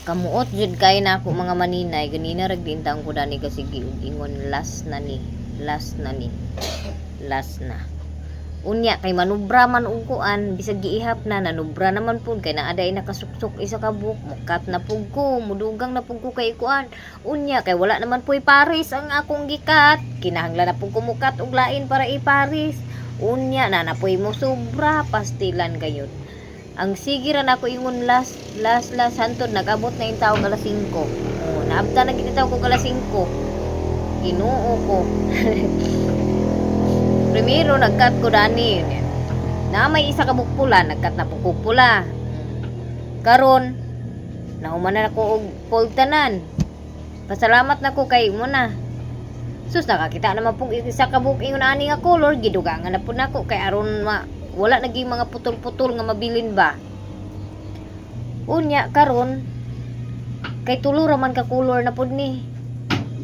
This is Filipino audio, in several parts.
Kamuot jud kay na ako mga maninay ganina ragdintang ko dani kasi ingon last na unya kay manubra man og kuan bisag giihap na nanubra naman pud kay naaday nakasuksok isa ka buok mukat na pud ko mudugang na pud ko kay kuan unya kay wala naman puy paris ang akong gikat kinahanglan na pud ko mukat og lain para iparis unya na napuy mo sobra pastilan gayud. Ang sige ra nako ingon last hantod nag-abot na yung taong alas 5. Oh, naabta na gid taw ko alas 5. Ginoo ko. Primero nagkat ko dani. Na may isa ka bukpula, nagkat na pukpula. Karon nahuman na ako og cold tanan. Pasalamat nako kay mo na. Sus nakakita naman pug isa ka buk ingon ani nga color gidugangan na pud nako kay aron wala naging mga putol-putol nga mabilin ba. Unya karon kay tulo ra man ka color na pud ni.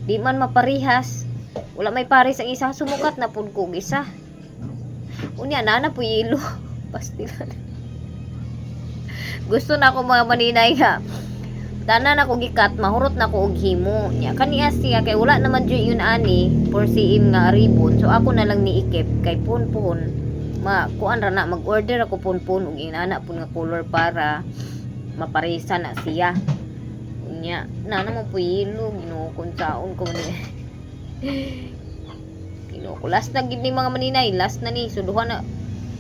Di man maparihas. Wala may pares ang isa sumukat na pud ko isa. Unya na po yelo. Pastilan. Gusto na ako mga maninay nga. Tanan ako gikat mahurot na ko og himo. Nya kaniya siya kay wala naman jud yun ani for siim nga ribbon. So ako na lang niikip kay punpun kuan ra na mag-order ako punpun og inana pud nga color para maparisa na siya. Unya na naman po yelo Ginoo kun saon ko ni. Ginoo ko last na gid ni mga maninay, last na ni suduhan na.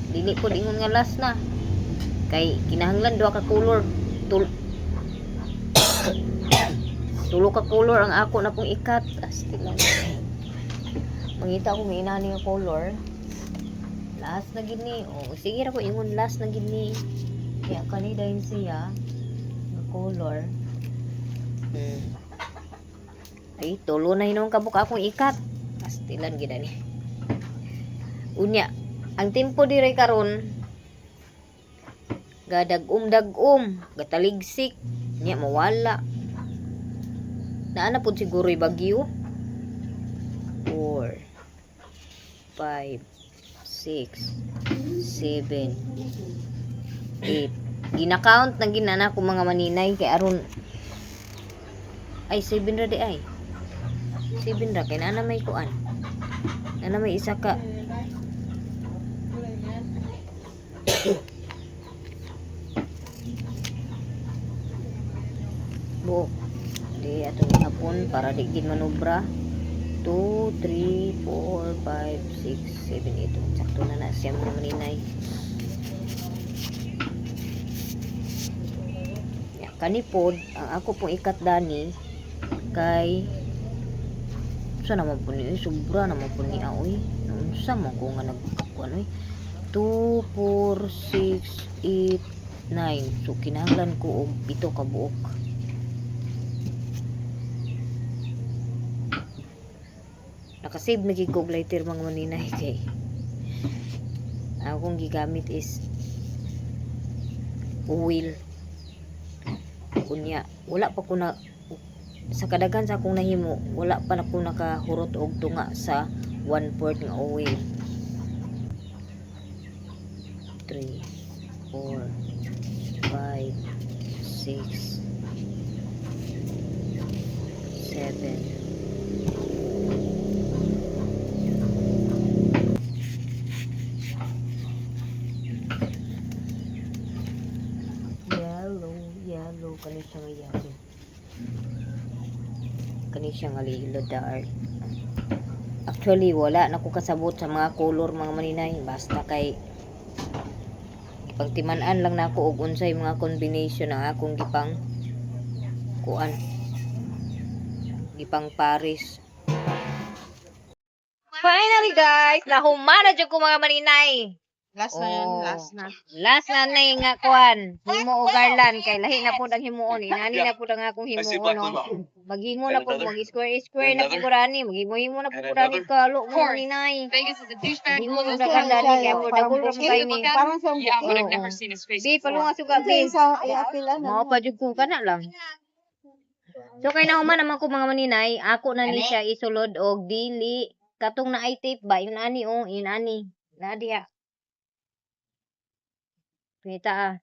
Dili ko ingon nga last na. Kay kinahanglan duha ka color. Tulo ka color ang ako na pong ikat. Asti lang. Mangita ko may inani nga color. Last na gid ni. Oh, sige ra ko ingon last na gid ni. Kaya kani dayon siya nga color. Ay, tulo na hinong kabuk akong ikat. Pastilan gid ani. Unya, ang tempo dire karon gadag-um, gataligsik, nya mawala. Naana pud siguro bagyo. 4 5 6 7 8 gina-count na ginana ko mga maninay kay aron ay 7 ra di ay 7 ra kay nana may kuan nana may isa ka buok di atong hapon para di gid manubra 2, 3, 4, 5, 6, 7, 8 sakto na siya mga maninay. Kanipod ang ako pong ikat dani kay sa naman po ni sobra naman po ni aoy unsa man ko nga nagkuan oy 2, 4, 6, 8, 9 so kinahanglan ko og 7 ka buok. Nakasave na gid ko og lighter mga maninay kay akong gigamit is oil. Kunya wala pa ko na sa kadagan sa akong nahimo wala pa na ko nakahurot og tunga sa 1/4 nga oil. 3 4 5 6 7 kani siya nga yellow dark. Actually wala na ko kasabot sa mga color mga maninay basta kay pagtiman-an lang nako og unsay mga combination ng akong gipang Paris. Finally guys, nahumana jud ko mga maninay. Last na yan, last na. Last na nay nga kuan, himo o garland kay lahi na pud ang himuon, inani na pud ang akong himuon no. Maghimo na pud mag square na pud gurani, maghimo na pud gurani kalo mo ninay. Himo na ganda ni kay pud dagol ra kay ni. Parang sa Yeah, but I've never seen his face Di before. palunga suga bi. sa iapila na. Mao pa jud ko kana lang. So kay nahuman naman ko mga maninay, ako na ni siya isulod og dili katong na ay tape ba yun ani yun ani. Na diha. Kita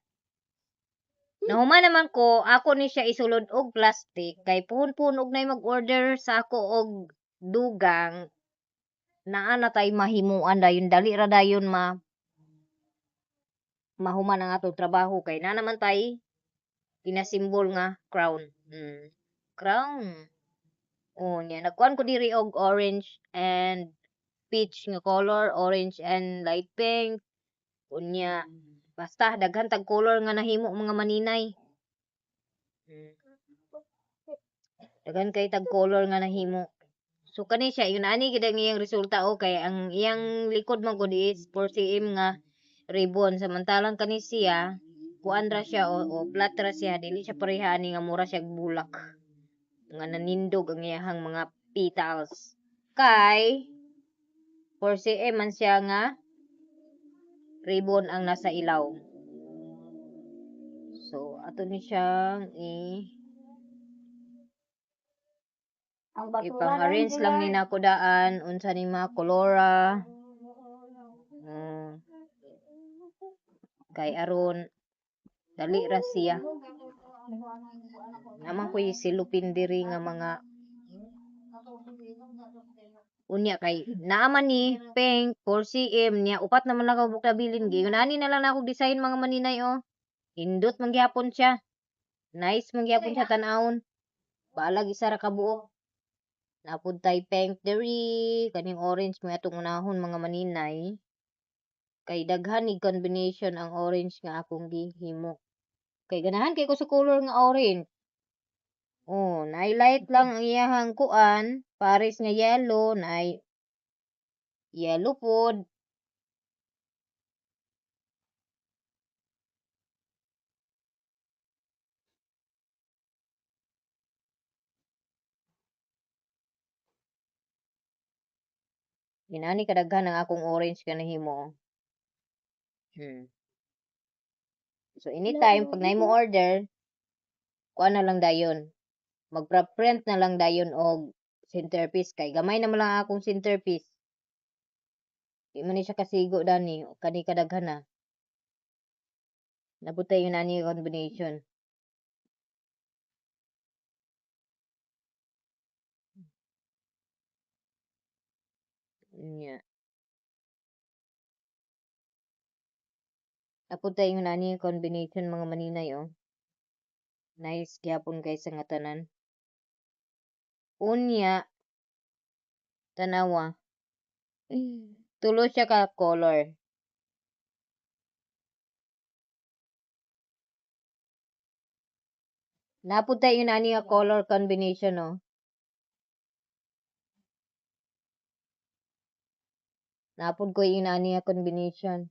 Nahuman naman ko, ako ni siya isulod og plastic kay puhon-puhon og nay mag-order sa ako og dugang naa na tay mahimuan dayon dali ra dayon mahuman ang atong trabaho kay na naman tay pinasimbol nga crown. Crown. Oh, nya nagkuan ko diri og orange and peach nga color, orange and light pink. Unya, basta daghan tag color nga nahimo mga maninay. Mm. Daghan kay tag color nga nahimo. So kani siya yun ani gid ang iyang resulta o kay ang iyang likod man gud is 4cm nga ribbon samantalang kani siya kuan ra siya o flat ra siya dili siya pareha ani nga mura siya bulak. Nga nanindog ang iyahang mga petals. Kay 4cm man siya nga ribbon ang nasa ilaw. So, ato ni siyang ipang-arrange lang ni nako daan unsa ni mga kolora. Kay aron dali ra siya. Naman ko silupin diri nga mga unya kay naaman ni pink 4cm niya upat naman lang ako bukabilin gi. Unani na lang ako design mga maninay oh. Indot man gyapon siya. Nice man gyapon siya tan-awon. Baalag isa ra ka buok. Napud tay pink diri, kaning orange may atong unahon mga maninay. Kay daghan ni combination ang orange nga akong gihimo. Kay ganahan kay ko sa color nga orange. Oh, na-highlight lang ang iyahang kuan, pares nga yellow, na yellow pod. Inani kadaghan ang akong orange nga nahimo. So anytime pag naimo order, kuan na lang dayon. Magpa-print na lang dayon og centerpiece kay gamay na lang akong centerpiece. Di man ni siya kasigo dani o kani kadaghan na. Nabutay yun ani combination. Yeah. Nabutay yun ani combination mga maninay oh. Nice gyapon kay sa nga tanan. Unya tanawa. Tulo siya ka color. Napud tayo yun ani nga color combination oh. Napud ko yun ani nga combination.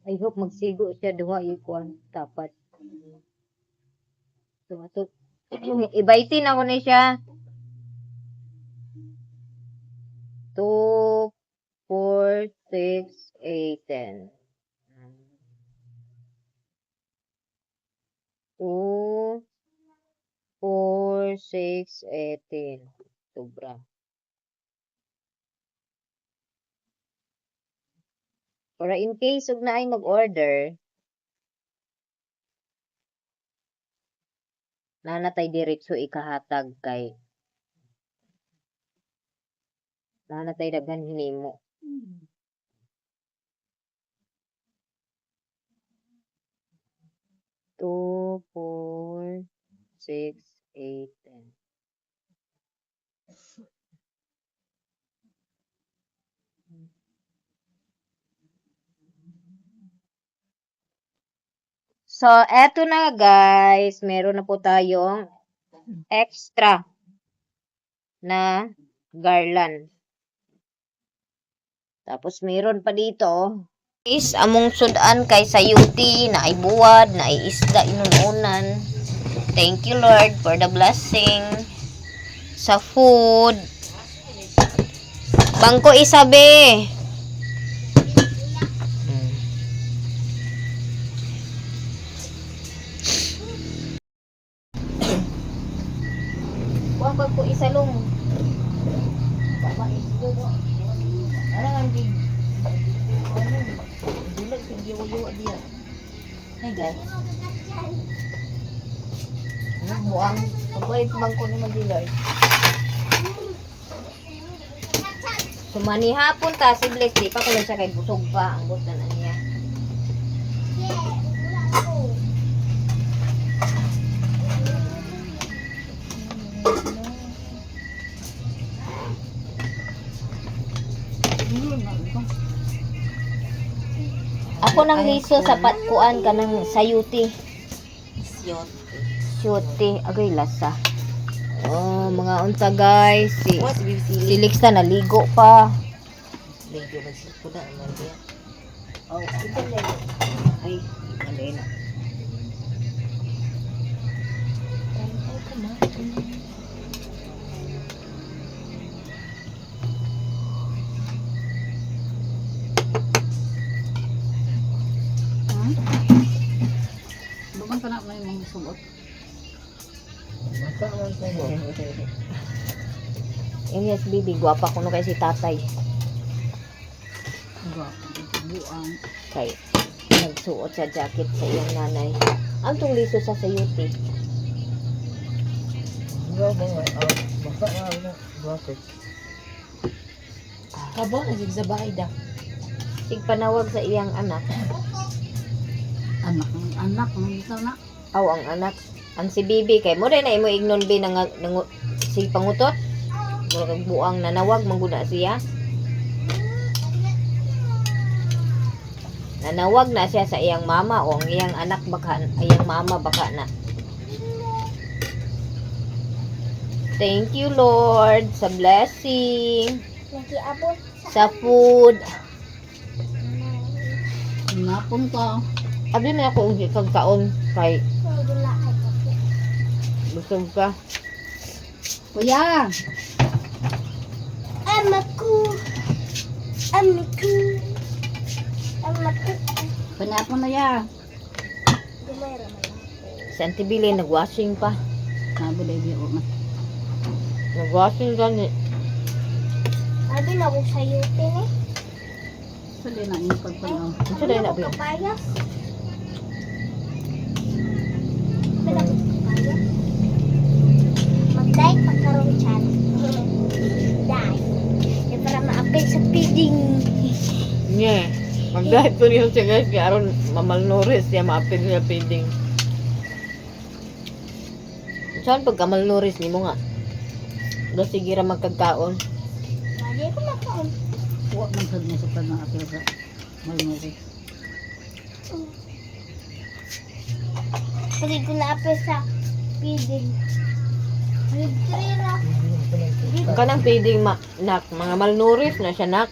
I hope magsigo siya duha ikuan tapat. So ato ibaitin ako ni siya. 2, 4, 6, 8, 10. 2, 4, 6, 8, 10. Sobra. Para in case ug naay mag-order, nanatay diretso ikahatag kay nanatay daghan hinimo. Two, 4, 6, 8, 10. So, eto na guys. Meron na po tayong extra na garland. Tapos, meron pa dito. Is among sudan kay sayuti na ay buwad, na ay isda inununan. Thank you Lord for the blessing sa food. Bangko isabi. Kuha pag ko isalong. Tama ito do. Ara ang big. Dilag hindi yo dia. Hey guys. Ano buang pagwait bangko ni Magilay. Sumani hapon ta si Blake di pa ko lang siya kay busog pa ang buta na niya. Ako nang liso sa patkuan kanang sayuti. Sayuti, agay lasa. Oh, mga unta guys. Si Lixa naligo pa. Ligo ba siya? Kuda naman dia. Oh, ito lang. Ay, alin. Duman ka na may mga subot. Mata man sa mo. Yung yes, baby, guwapa ko no kay si tatay. Buang. Kay nagsuot sa jacket sa iyang nanay. Ang tong liso sa sayuti. Wala mo nga. Mata nga na. Bakit? Kabo na sa bahay da. Igpanawag sa iyang anak. Anak ng bitaw na. Aw ang anak. Ang si Bibi kay mo rin na imo ignon bi nang si pangutot. Murag buang nanawag mangguna siya. Nanawag na siya sa iyang mama o ang iyang anak baka iyang mama baka na. Thank you Lord sa blessing. Sa food. Napon ka. Abi man ako ug kag kaon kay busog ka. Kuya. Amaku. Panapon na ya. Si Auntie Billy nagwashing pa. Nabo dai biyo ma. Nagwashing gani. Abi na ko sayo ni. Sali na yung pagpanaw. Unsa day na bi? Kapayas. Bila ko kapayas. Mag-like pagkaroon chan. Dai. E para maapil sa feeding. Nye. Magdahit ko niyo siya guys kaya aron mamalnouris siya maapil niya feeding. Saan pagka malnouris nimo nga? Do sige ra magkagkaon. Hindi ko makaon. Huwag man sad na sa panang apil sa malnuri. Pagid ko naapil sa feeding. Litrera. Kanang feeding nak mga malnouris na siya nak.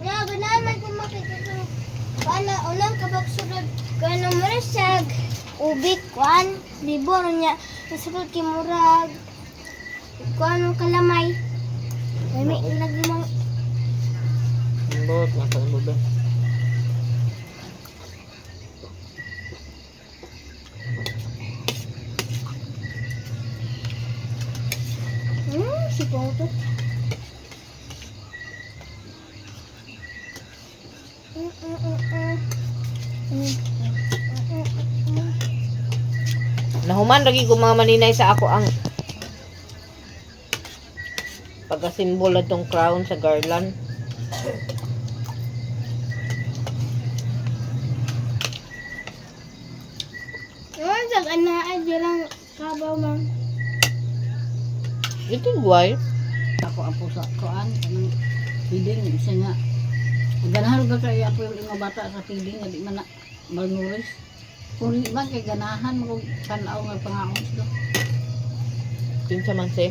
Ya, ganahan man ko makita sa paano unang kabagsunod kano marasag ubik kwan libor niya nasunod kay murag kwan kalamay may lagi mang Bot na sa mo ba? si Pongto. Nahuman lagi ko mga maninay sa ako ang pagkasimbol atong crown sa garland. Yung sa anaan lang kabaw man. Ito guay. Ako ang pusa koan kanang feeding isa nga. Ganahan ka kay apo yung mga bata sa feeding nga di man na malnouris. Kung di man kay ganahan mo kanaw nga pangaon do. Kinsa man si.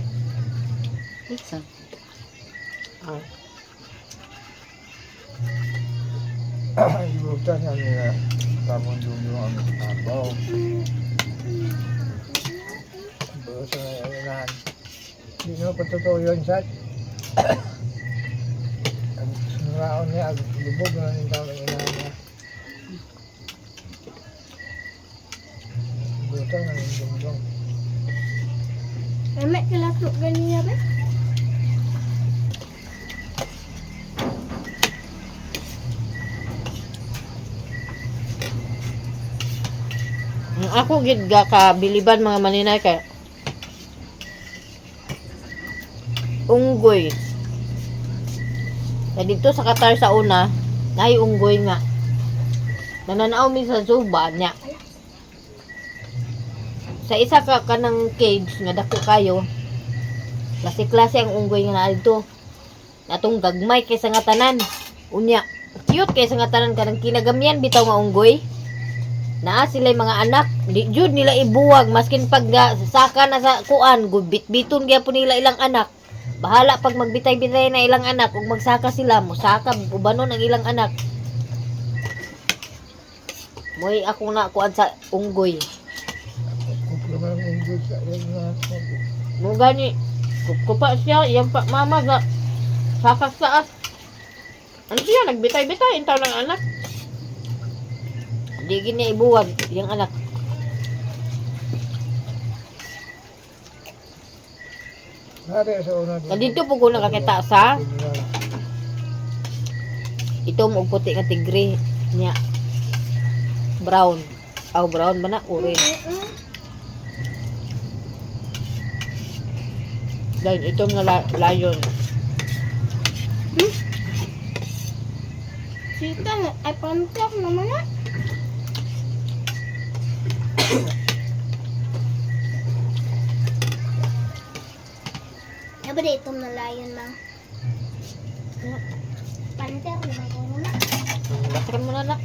Pizza. Ah. Ibutan na nila. Tapos yung ang tabaw. Basta na yan. Hindi nyo patotoo yun, Sat. Ang sunraon niya, ang lubog na yung tao ng inahan niya. Ibutan na yung dumdum. Emek kelatuk ganyan ba? Ang ako gid ga kabiliban mga maninay kay unggoy. Na dito sa Qatar sa una, nay unggoy nga. Nananaw mi sa zuba niya. Sa isa ka kanang cage nga dako kayo. Klase-klase ang unggoy nga naa dito. Natong gagmay kaysa nga tanan. Unya, cute kaysa nga tanan kanang kinagamyan bitaw nga unggoy. Naa sila mga anak, di jud nila ibuwag maskin pag saka na sa kuan, gubit-biton gyapon nila ilang anak. Bahala pag magbitay-bitay na ilang anak, ug magsaka sila, musaka ubanon ang ilang anak. Moy ako na kuan sa unggoy. Kumpleman ang unggoy sa iyang mga Mo gani kupa siya, iyang pa mama ga saka saas. Ano siya nagbitay-bitay intaw ng anak. Di gini ibuwag yung anak. Nari sa una. Kadito po ko nakakita sa ito mo puti nga tigre niya. Brown. Aw brown ba na? Orange. Dahil ito nga lion. Sita na, ay pantok naman na. Apa deh itom na lion mang? Panther naman ko na. Basakan mo na na.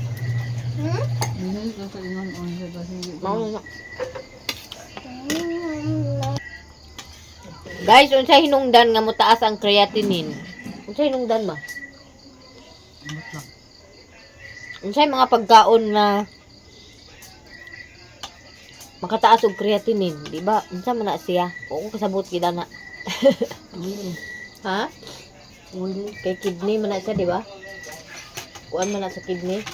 Hmm? Hindi ko sa ingon on sa kasi Mao na. Guys, unsay hinungdan nga motaas ang creatinine? Unsay hinungdan ma? Unsay mga pagkaon na makataas og creatinine, di ba? Unsa man na siya? Oo kasabot gid na. Ha? Uli. Kay kidney man na siya, di ba? Kuan man na sa kidney.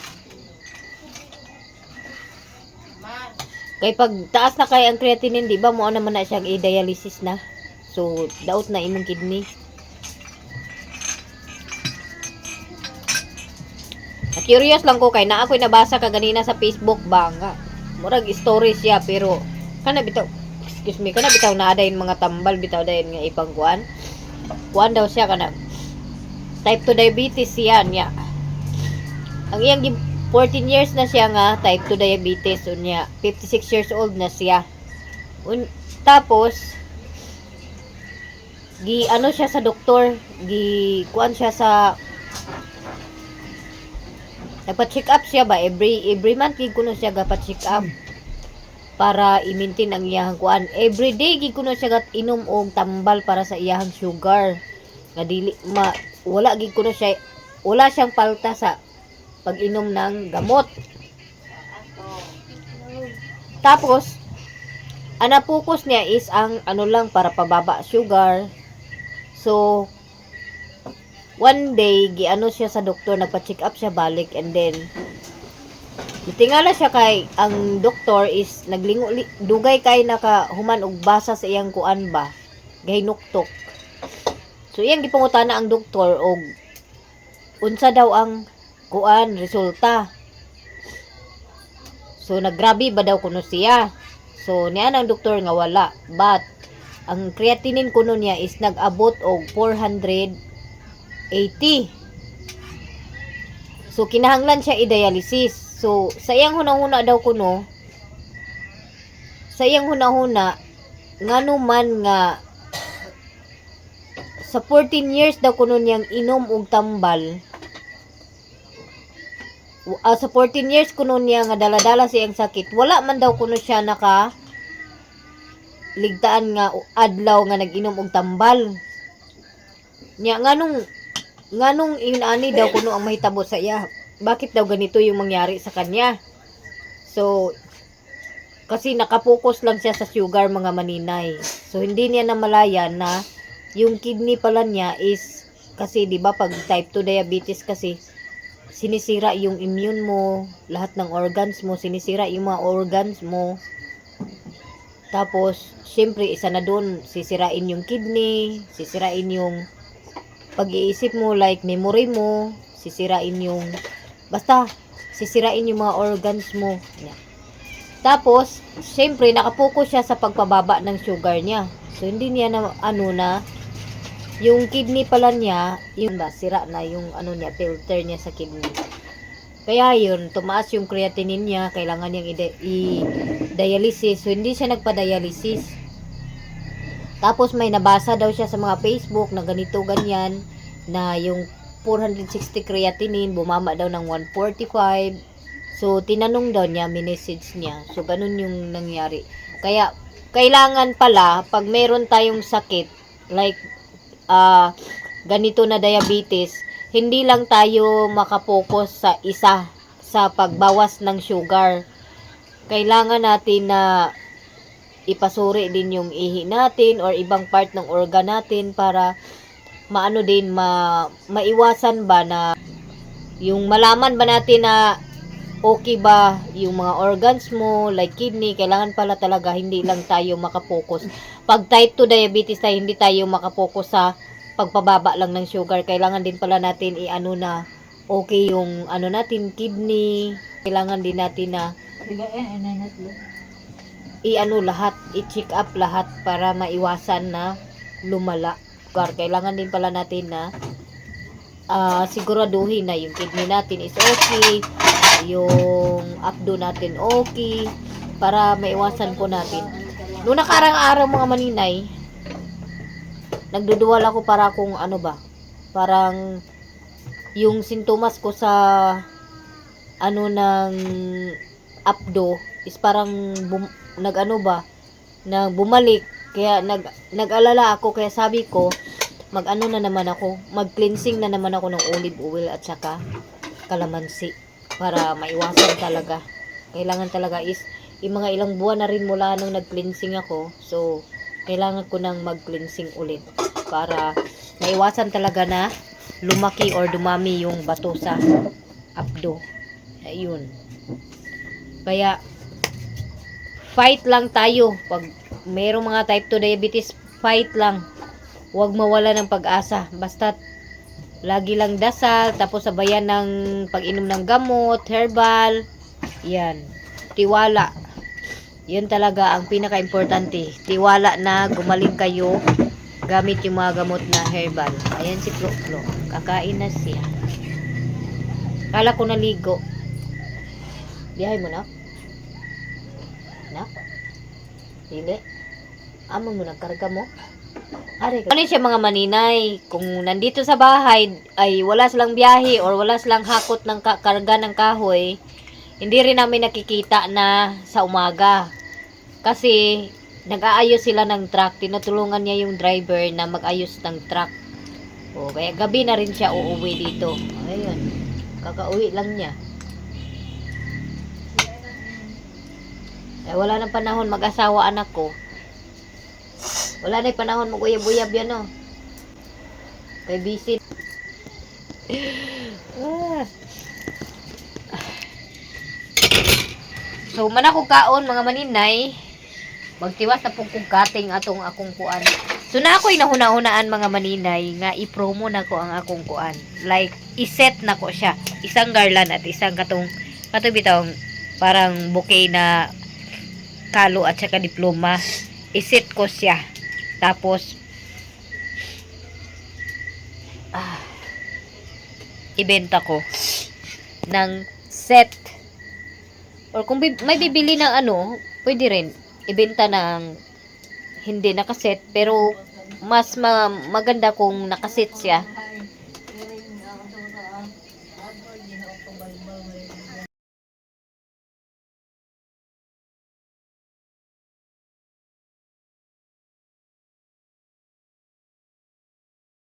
Kay pag taas na kay ang creatinine, di ba? Mo naman na siyang i-dialysis na. So, daot na imong kidney. Curious lang ko kay na ako'y nabasa ka ganina sa Facebook ba nga. Murag story siya pero kana bitaw excuse me kana bitaw na dayon mga tambal bitaw dayon nga ipang kuan. Kuan daw siya kana type 2 diabetes siya niya. Ang iyang 14 years na siya nga type 2 diabetes unya 56 years old na siya. Tapos gi ano siya sa doktor, gi kuan siya sa nagpa-check up siya ba every month gid kuno siya gapa-check up para i-maintain ang iyang kuan. Every day gid kuno siya gat inom og tambal para sa iyang sugar. Nga dili wala gid kuno siya wala siyang palta sa pag-inom ng gamot. Tapos ang focus niya is ang ano lang para pababa sugar. So one day, giano siya sa doktor, nagpa-check up siya balik and then tingala siya kay ang doktor is naglingo dugay kay nakahuman og basa sa iyang kuan ba, gahinuktok. So iyang gipangutana ang doktor og unsa daw ang kuan resulta. So naggrabe ba daw kuno siya. So niya ang doktor nga wala, but ang creatinine kuno niya is nag-abot og 480. So kinahanglan siya i-dialysis. So sa iyang hunahuna daw kuno, sa iyang hunahuna ngano man nga sa 14 years daw kuno niyang inom og tambal. Sa 14 years kuno niya nga dala-dala sa iyang sakit, wala man daw kuno siya naka ligtaan nga adlaw nga nag-inom og tambal. Nya nganong inani daw kuno ang mahitabo sa iya. Bakit daw ganito yung mangyari sa kanya? So kasi nakapokus lang siya sa sugar mga maninay. So hindi niya namalayan na yung kidney pala niya is kasi 'di ba pag type 2 diabetes kasi sinisira yung immune mo, lahat ng organs mo, sinisira yung mga organs mo. Tapos, syempre, isa na doon, sisirain yung kidney, sisirain yung pag-iisip mo, like memory mo, sisirain yung, basta, sisirain yung mga organs mo. Yan. Tapos, syempre, nakapokus siya sa pagpababa ng sugar niya. So, hindi niya na, yung kidney pala niya, yung sira na yung niya, filter niya sa kidney. Kaya yun, tumaas yung creatinine niya, kailangan niyang i-dialysis. So, hindi siya nagpa-dialysis. Tapos, may nabasa daw siya sa mga Facebook na ganito, ganyan, na yung 460 creatinine, bumama daw ng 145. So, tinanong daw niya, minessage niya. So, ganun yung nangyari. Kaya, kailangan pala, pag meron tayong sakit, like, ganito na diabetes, hindi lang tayo makapokus sa isa sa pagbawas ng sugar. Kailangan natin na ipasuri din yung ihi natin or ibang part ng organ natin para maano din maiwasan ba na yung malaman ba natin na okay ba yung mga organs mo like kidney. Kailangan pala talaga hindi lang tayo makapokus. Pag type 2 diabetes tayo, hindi tayo makapokus sa pagpababa lang ng sugar. Kailangan din pala natin na okay yung natin kidney. Kailangan din natin na lahat, i-check up lahat para maiwasan na lumala. Kailangan din pala natin na siguraduhin na yung kidney natin is okay, yung abdo natin okay, para maiwasan po natin. Noong nakarang araw mga maninay, nagduduwal ako para kung parang yung sintomas ko sa ng abdo is parang bumalik. Kaya nag-alala ako, kaya sabi ko na naman ako, mag-cleansing na naman ako ng olive oil at saka kalamansi para maiwasan talaga. Kailangan talaga is yung mga ilang buwan na rin mula nung nag-cleansing ako. So, kailangan ko nang mag-cleansing ulit para maiwasan talaga na lumaki or dumami yung bato sa abdo. Ayun. Kaya, fight lang tayo. Pag mayroong mga type 2 diabetes, fight lang. Huwag mawala ng pag-asa. Basta lagi lang dasal, tapos sabayan ng pag-inom ng gamot, herbal. Yan. Tiwala. Yun talaga ang pinaka-importante. Tiwala na gumaling kayo gamit yung mga gamot na herbal. Ayan si Flo. Kakain na siya. Kala ko naligo. Biyahe mo na? Na? Hindi. Amo mo nagkarga mo? Ano siya mga maninay? Kung nandito sa bahay ay wala silang biyahe or wala silang hakot ng karga ng kahoy, hindi rin namin nakikita na sa umaga. Kasi nag-aayos sila ng truck. Tinutulungan niya yung driver na mag-ayos ng truck. O, kaya gabi na rin siya uuwi dito. Ayun. Kakauwi lang niya. Wala nang panahon mag-asawa anak ko. Wala na yung panahon mag-uyab-uyab yan, no? Kay busy. So, manako kaon, mga maninay. Magtiwas na pong kating atong akong kuan. So, na ako'y nahuna-hunaan, mga maninay, nga i-promo na ko ang akong kuan. Like, iset na ko siya. Isang garland at isang katong bitong parang bouquet na kalo at saka diploma. Iset ko siya. Tapos, ibenta ko ng set. Or kung may bibili ng pwede rin ibenta ng hindi nakaset, pero mas maganda kung nakaset siya.